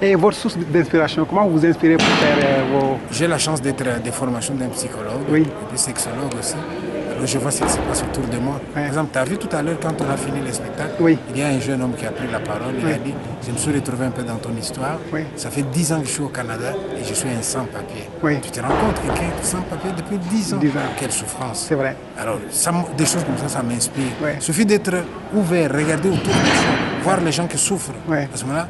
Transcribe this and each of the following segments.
Et votre source d'inspiration, comment vous vous inspirez pour faire vos... J'ai la chance d'être des formations d'un psychologue Oui. et de sexologue aussi. Alors je vois ce qui se passe autour de moi. Par exemple, tu as vu tout à l'heure quand on a fini le spectacle, Oui. il y a un jeune homme qui a pris la parole, il a dit, je me suis retrouvé un peu dans ton histoire. Oui. Ça fait 10 ans que je suis au Canada et je suis un sans-papier. Oui. Tu te rends compte, quelqu'un sans-papier depuis 10 ans. 10 ans. Quelle souffrance. C'est vrai. Alors, des choses comme ça m'inspire. Oui. Il suffit d'être ouvert, regarder autour de soi, voir les gens qui souffrent. Oui. À ce moment-là,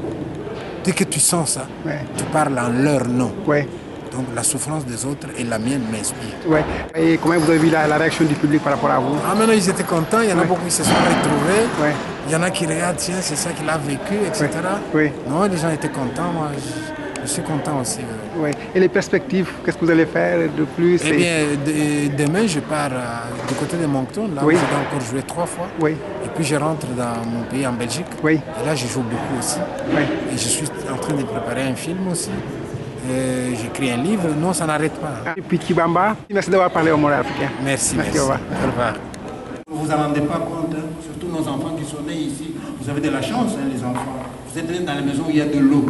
dès que tu sens ça, Oui. tu parles en leur nom. Oui. Donc la souffrance des autres et la mienne m'inspire. Ouais. Et comment vous avez vu la réaction du public par rapport à vous? Ah, maintenant ils étaient contents, il y en a beaucoup qui se sont retrouvés. Ouais. Il y en a qui regardent, tiens, c'est ça qu'il a vécu, etc. Oui. Non, les gens étaient contents, moi je suis content aussi. Ouais. Et les perspectives, qu'est-ce que vous allez faire de plus? Eh bien, demain je pars du côté de Moncton, là où je dois encore jouer 3 fois. Oui. Et puis je rentre dans mon pays, en Belgique. Oui. Et là je joue beaucoup aussi. Oui. Et je suis en train de préparer un film aussi. J'écris un livre, non, ça n'arrête pas. Et puis Kibamba, merci d'avoir parlé au monde africain. Merci. Au revoir. Au revoir. Vous vous en rendez pas compte, hein? Surtout nos enfants qui sont nés ici. Vous avez de la chance, hein, les enfants. Vous êtes nés dans les maisons où il y a de l'eau.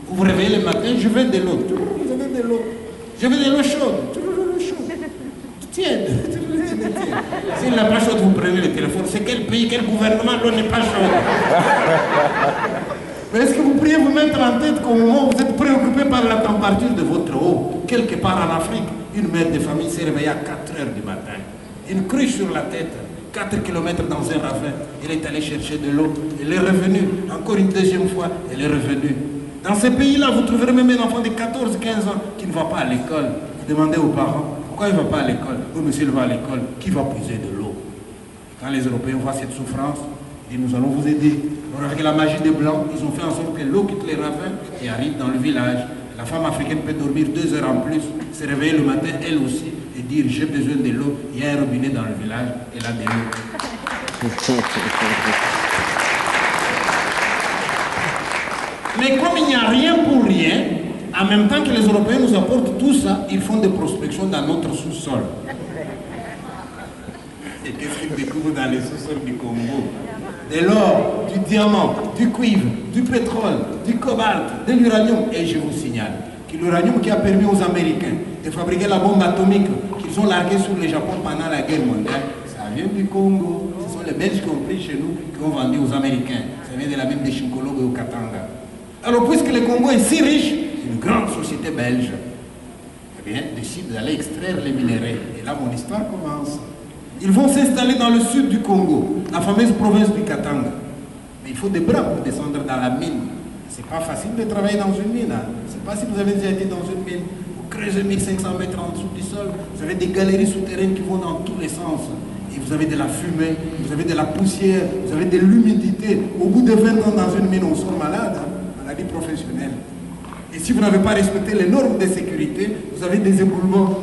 Vous vous réveillez le matin, je veux de l'eau. Vous avez de l'eau. Je veux de l'eau chaude. Toujours de l'eau chaude. Tiède. S'il n'est pas chaude, vous prenez le téléphone. C'est quel pays, quel gouvernement, l'eau n'est pas chaude. Mais est-ce que vous pourriez vous mettre en tête qu'au moment où vous êtes préoccupé par la température de votre eau, quelque part en Afrique, une mère de famille s'est réveillée à 4 heures du matin, une cruche sur la tête, 4 km dans un ravin, elle est allée chercher de l'eau, elle est revenue, encore une deuxième fois, elle est revenue. Dans ces pays-là, vous trouverez même un enfant de 14-15 ans qui ne va pas à l'école. Vous demandez aux parents, pourquoi il ne va pas à l'école? Oui, monsieur, il va à l'école, qui va puiser de l'eau? Quand les Européens voient cette souffrance, ils disent, nous allons vous aider. Alors avec la magie des Blancs, ils ont fait en sorte que l'eau quitte les ravins et arrive dans le village. La femme africaine peut dormir 2 heures en plus, se réveiller le matin elle aussi et dire j'ai besoin de l'eau, il y a un robinet dans le village, elle a de l'eau. Mais comme il n'y a rien pour rien, en même temps que les Européens nous apportent tout ça, ils font des prospections dans notre sous-sol. Et qu'est-ce qu'ils découvrent dans les sous-sols du Congo? De l'or, du diamant, du cuivre, du pétrole, du cobalt, de l'uranium. Et je vous signale que l'uranium qui a permis aux Américains de fabriquer la bombe atomique qu'ils ont larguée sur le Japon pendant la guerre mondiale, ça vient du Congo. Ce sont les Belges qui ont pris chez nous, qui ont vendu aux Américains. Ça vient de la mine de Chinkologo et au Katanga. Alors puisque le Congo est si riche, une grande société belge, eh bien, décide d'aller extraire les minéraux. Et là, mon histoire commence. Ils vont s'installer dans le sud du Congo, la fameuse province du Katanga. Mais il faut des bras pour descendre dans la mine. C'est pas facile de travailler dans une mine. Hein. C'est pas si vous avez déjà été dans une mine. Vous creusez 1500 mètres en dessous du sol. Vous avez des galeries souterraines qui vont dans tous les sens. Et vous avez de la fumée, vous avez de la poussière, vous avez de l'humidité. Au bout de 20 ans dans une mine, on sort malade, hein, maladie professionnelle. Et si vous n'avez pas respecté les normes de sécurité, vous avez des éboulements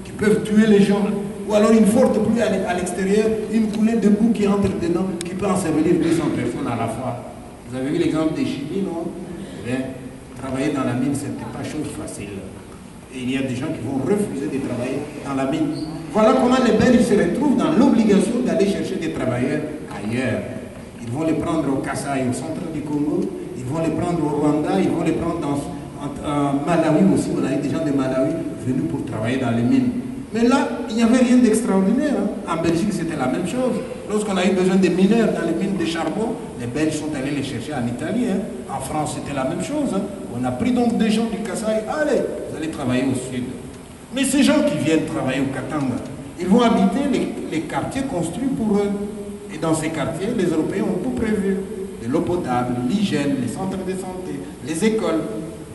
qui peuvent tuer les gens. Ou alors une forte pluie à l'extérieur, une coulée de boue qui entre dedans, qui peut ensevelir 200 personnes à la fois. Vous avez vu l'exemple des Chili, non? Eh bien, travailler dans la mine, ce n'était pas chose facile. Et il y a des gens qui vont refuser de travailler dans la mine. Voilà comment les Belges se retrouvent dans l'obligation d'aller chercher des travailleurs ailleurs. Ils vont les prendre au Kasaï, au centre du Congo, ils vont les prendre au Rwanda, ils vont les prendre en Malawi aussi. On a eu des gens de Malawi venus pour travailler dans les mines. Mais là, il n'y avait rien d'extraordinaire. Hein. En Belgique, c'était la même chose. Lorsqu'on a eu besoin de mineurs dans les mines de charbon, les Belges sont allés les chercher en Italie. Hein. En France, c'était la même chose. Hein. On a pris donc des gens du Kasaï. Allez, vous allez travailler au sud. Mais ces gens qui viennent travailler au Katanga, ils vont habiter les quartiers construits pour eux. Et dans ces quartiers, les Européens ont tout prévu. De l'eau potable, l'hygiène, les centres de santé, les écoles.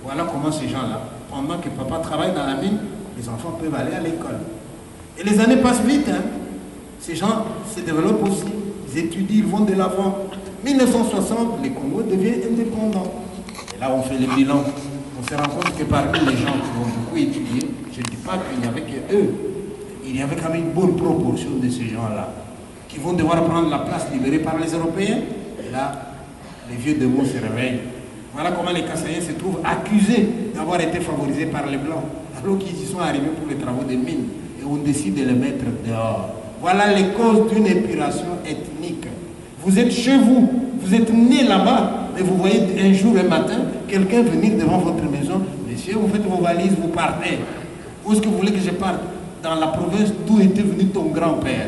Voilà comment ces gens-là, pendant que papa travaille dans la mine, les enfants peuvent aller à l'école. Et les années passent vite. Hein. Ces gens se développent aussi. Ils étudient, ils vont de l'avant. 1960, le Congo devient indépendant. Et là, on fait le bilan. On se rend compte que parmi les gens qui ont beaucoup étudié, je ne dis pas qu'il n'y avait que eux. Il y avait quand même une bonne proportion de ces gens-là qui vont devoir prendre la place libérée par les Européens. Et là, les vieux démons se réveillent. Voilà comment les Kassaïens se trouvent accusés d'avoir été favorisés par les Blancs, alors qu'ils y sont arrivés pour les travaux des mines. Et on décide de les mettre dehors. Voilà les causes d'une épuration ethnique. Vous êtes chez vous, vous êtes nés là-bas, mais vous voyez un jour, un matin, quelqu'un venir devant votre maison. Monsieur, vous faites vos valises, vous partez. Où est-ce que vous voulez que je parte? Dans la province d'où était venu ton grand-père.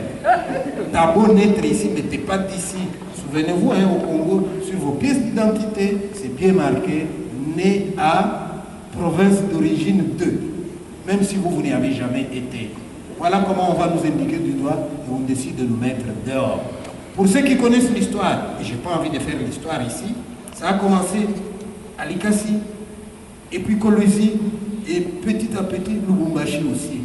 T'as beau naître ici, mais t'es pas d'ici. Souvenez-vous, hein, au Congo, sur vos pièces d'identité, c'est bien marqué, né à province d'origine 2. Même si vous n'y avez jamais été. Voilà comment on va nous indiquer du doigt et on décide de nous mettre dehors. Pour ceux qui connaissent l'histoire, et je n'ai pas envie de faire l'histoire ici, ça a commencé à Likasi, et puis Kolwezi, et petit à petit Lubumbashi aussi.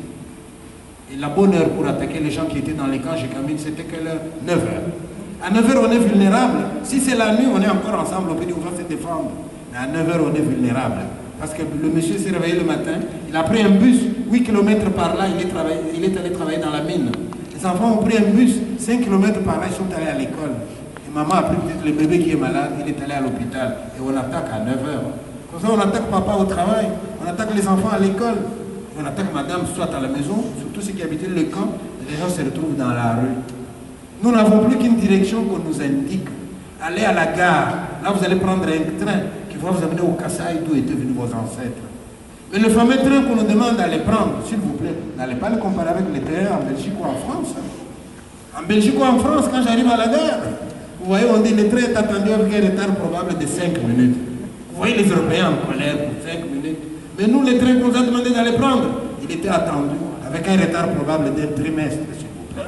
Et la bonne heure pour attaquer les gens qui étaient dans les camps Jekamine, c'était quelle heure? 9 h. À 9 h, on est vulnérable. Si c'est la nuit, on est encore ensemble, on peut dire on va se défendre. Mais à 9 h, on est vulnérable. Parce que le monsieur s'est réveillé le matin, il a pris un bus, 8 km par là, il est allé travailler dans la mine. Les enfants ont pris un bus, 5 km par là, ils sont allés à l'école. Et maman a pris peut-être le bébé qui est malade, il est allé à l'hôpital. Et on attaque à 9 h. Comme ça, on attaque papa au travail, on attaque les enfants à l'école. On attaque madame soit à la maison, surtout ceux qui habitaient le camp, et les gens se retrouvent dans la rue. Nous n'avons plus qu'une direction qu'on nous indique. Allez à la gare, là vous allez prendre un train qui va vous amener au Kasaï d'où étaient venus vos ancêtres. Mais le fameux train qu'on nous demande d'aller prendre, s'il vous plaît, n'allez pas le comparer avec les trains en Belgique ou en France. En Belgique ou en France, quand j'arrive à la gare, vous voyez, on dit le train est attendu avec un retard probable de 5 minutes. Vous voyez les Européens en colère pour 5 minutes. Mais nous, les trains qu'on nous a demandé d'aller prendre, il était attendu avec un retard probable d'un trimestre, s'il vous plaît.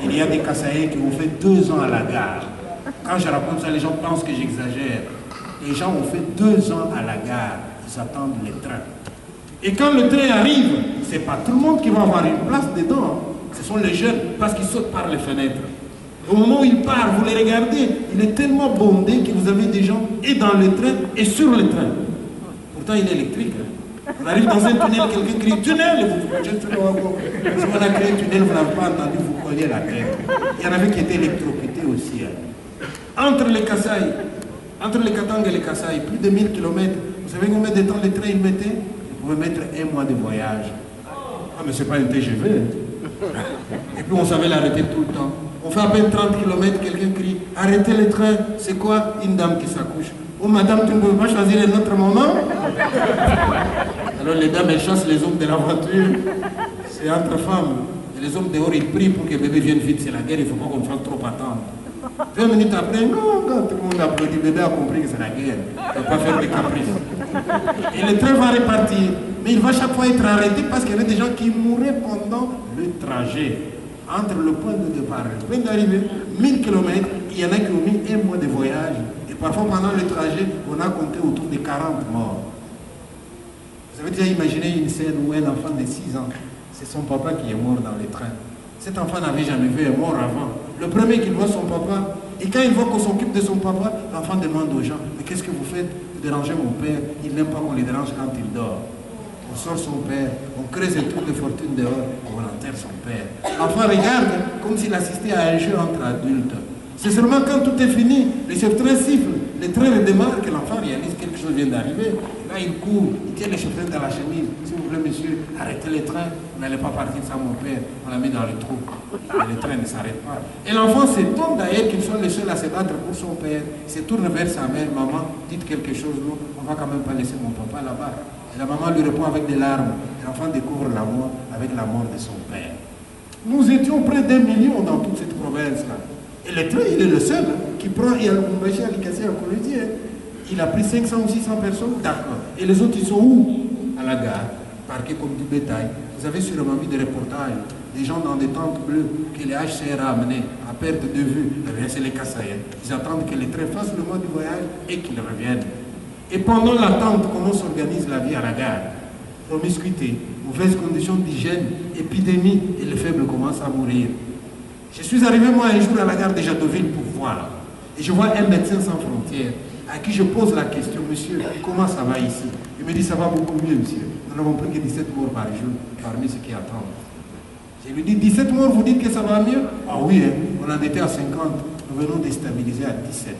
Il y a des Kasaïens qui ont fait 2 ans à la gare. Quand je raconte ça, les gens pensent que j'exagère. Les gens ont fait 2 ans à la gare. Ils attendent les trains. Et quand le train arrive, ce n'est pas tout le monde qui va avoir une place dedans. Ce sont les jeunes parce qu'ils sautent par les fenêtres. Au moment où il part, vous les regardez, il est tellement bondé que vous avez des gens et dans le train et sur le train. Pourtant, il est électrique. On arrive dans un tunnel, quelqu'un crie tunnel, et vous si on a créé un tunnel, vous n'avez pas entendu, vous cognez la tête. Il y en avait qui étaient électrocutés aussi. Entre les Kasaï, entre les Katanga et les Kasaï, plus de 1000 km. Vous savez combien de temps les trains ils mettaient? Ils pouvaient mettre 1 mois de voyage. Ah, mais c'est pas un TGV. Et puis on savait l'arrêter tout le temps. On fait à peine 30 km, quelqu'un crie arrêtez le train, c'est quoi? Une dame qui s'accouche. Oh madame, tu ne peux pas choisir un autre moment? Alors les dames, elles chassent les hommes de la voiture. C'est entre femmes. Et les hommes dehors, ils prient pour que le bébé vienne vite. C'est la guerre, il ne faut pas qu'on fasse trop attendre. 20 minutes après, non, quand tout le monde applaudit, le bébé a compris que c'est la guerre. Il ne faut pas faire des caprices. Et le train va repartir. Mais il va chaque fois être arrêté parce qu'il y avait des gens qui mouraient pendant le trajet. Entre le point de départ et le point d'arrivée, 1000 km, il y en a qui ont mis 1 mois de voyage. Et parfois, pendant le trajet, on a compté autour de 40 morts. Vous avez déjà imaginé une scène où un enfant de 6 ans, c'est son papa qui est mort dans le train. Cet enfant n'avait jamais vu un mort avant. Le premier qu'il voit son papa, et quand il voit qu'on s'occupe de son papa, l'enfant demande aux gens, mais qu'est-ce que vous faites? Vous dérangez mon père, il n'aime pas qu'on les dérange quand il dort. On sort son père, on creuse un trou de fortune dehors, on enterre son père. L'enfant regarde comme s'il assistait à un jeu entre adultes. C'est seulement quand tout est fini, le chauffeur siffle, le train redémarre, que l'enfant réalise que quelque chose vient d'arriver. Là, il court, il tient le chauffeur dans la chemise. S'il vous plaît, monsieur, arrêtez le train. On n'allait pas partir sans mon père. On l'a mis dans le trou. Et le train ne s'arrête pas. Et l'enfant s'étonne d'ailleurs qu'il soit le seul à se battre pour son père. Il se tourne vers sa mère. Maman, dites quelque chose, nous, on ne va quand même pas laisser mon papa là-bas. Et la maman lui répond avec des larmes. Et l'enfant découvre la mort avec la mort de son père. Nous étions près d'1 million dans toute cette province-là. Et le train, il est le seul qui prend, il y a le Lubumbashi, à Likasi, à Kolwezi. Il a pris 500 ou 600 personnes, d'accord. Et les autres, ils sont où? À la gare, parqués comme du bétail. Vous avez sûrement vu des reportages, des gens dans des tentes bleues que les HCR a amenés à perte de vue. Eh bien, c'est les Kasaïens. Ils attendent que les trains fassent le mois du voyage et qu'ils reviennent. Et pendant l'attente, comment s'organise la vie à la gare? Promiscuité, mauvaises conditions d'hygiène, épidémie, et les faibles commencent à mourir. Je suis arrivé moi un jour à la gare de Jadoville pour voir. Et je vois un médecin sans frontières à qui je pose la question, monsieur, comment ça va ici? Il me dit, ça va beaucoup mieux, monsieur. Nous n'avons plus que 17 morts par jour parmi ceux qui attendent. Je lui dis, 17 morts, vous dites que ça va mieux? Ah oui, hein, on en était à 50. Nous venons de stabiliser à 17.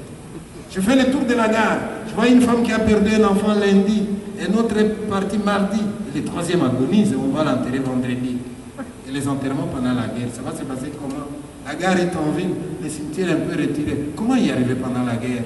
Je fais le tour de la gare. Je vois une femme qui a perdu un enfant lundi. Un autre est parti mardi. Et le troisième agonise. On va l'enterrer vendredi. Et les enterrements pendant la guerre, ça va se passer comment? La gare est en ville, le cimetière est un peu retiré. Comment y arriver pendant la guerre?